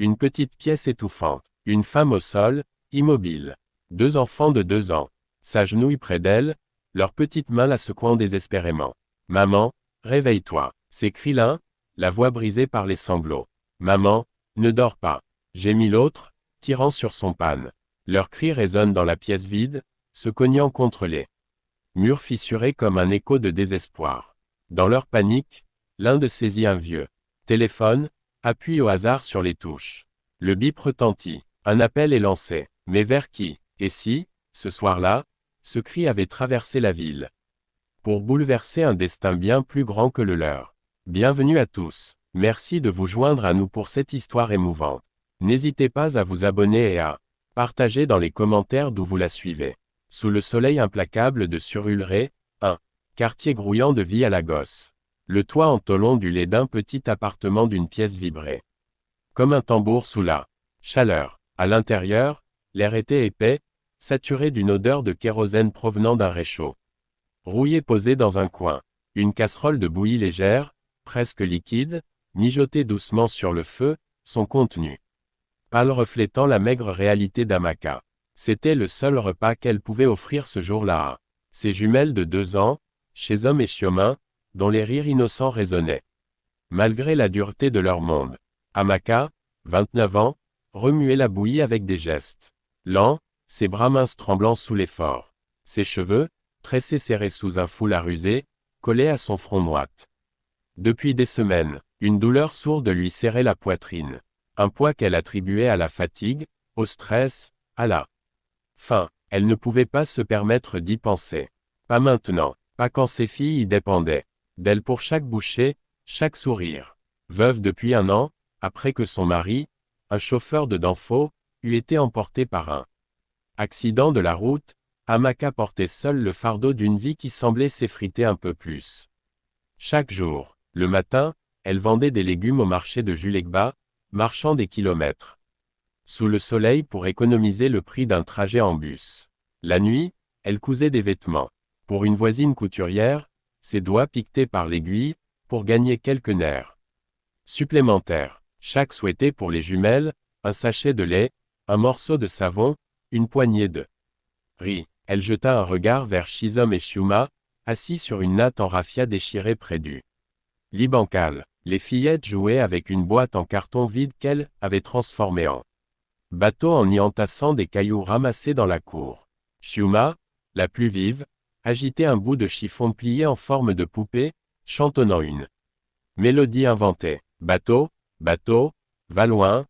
Une petite pièce étouffante. Une femme au sol, immobile. 2 enfants de 2 ans. S'agenouillent près d'elle, leurs petites mains la secouant désespérément. Maman, réveille-toi, s'écrie l'un, la voix brisée par les sanglots. Maman, ne dors pas, gémit l'autre, tirant sur son panne. Leurs cris résonnent dans la pièce vide, se cognant contre les murs fissurés comme un écho de désespoir. Dans leur panique, l'un d'eux saisit un vieux téléphone, appuie au hasard sur les touches. Le bip retentit. Un appel est lancé. Mais vers qui? Et si, ce soir-là, ce cri avait traversé la ville pour bouleverser un destin bien plus grand que le leur. Bienvenue à tous. Merci de vous joindre à nous pour cette histoire émouvante. N'hésitez pas à vous abonner et à partager dans les commentaires d'où vous la suivez. Sous le soleil implacable de Surulré, un quartier grouillant de vie à Lagos. Le toit en tôleon du lait d'un petit appartement d'une pièce vibrait comme un tambour sous la chaleur. À l'intérieur, l'air était épais, saturé d'une odeur de kérosène provenant d'un réchaud rouillé posé dans un coin. Une casserole de bouillie légère, presque liquide, mijotée doucement sur le feu, son contenu pâle reflétant la maigre réalité d'Amaka. C'était le seul repas qu'elle pouvait offrir ce jour-là à ses jumelles de 2 ans, chez Homme et Chiomin, dont les rires innocents résonnaient. Malgré la dureté de leur monde, Amaka, 29 ans, remuait la bouillie avec des gestes lents, ses bras minces tremblant sous l'effort. Ses cheveux, tressés serrés sous un foulard usé, collaient à son front moite. Depuis des semaines, une douleur sourde lui serrait la poitrine. Un poids qu'elle attribuait à la fatigue, au stress, à la faim. Elle ne pouvait pas se permettre d'y penser. Pas maintenant, pas quand ses filles y dépendaient d'elle pour chaque bouchée, chaque sourire. Veuve depuis 1 an, après que son mari, un chauffeur de Danfo, eût été emporté par un accident de la route, Amaka portait seule le fardeau d'une vie qui semblait s'effriter un peu plus. Chaque jour, le matin, elle vendait des légumes au marché de Julegba, marchant des kilomètres sous le soleil pour économiser le prix d'un trajet en bus. La nuit, elle cousait des vêtements. Pour une voisine couturière, ses doigts piquetés par l'aiguille, pour gagner quelques nerfs supplémentaires. Chaque souhaitait pour les jumelles, un sachet de lait, un morceau de savon, une poignée de riz. Elle jeta un regard vers Shizom et Shiuma, assis sur une natte en raffia déchirée près du lit bancal. Les fillettes jouaient avec une boîte en carton vide qu'elle avait transformée en bateau en y entassant des cailloux ramassés dans la cour. Shiuma, la plus vive, agitait un bout de chiffon plié en forme de poupée, chantonnant une mélodie inventée. Bateau, bateau, va loin,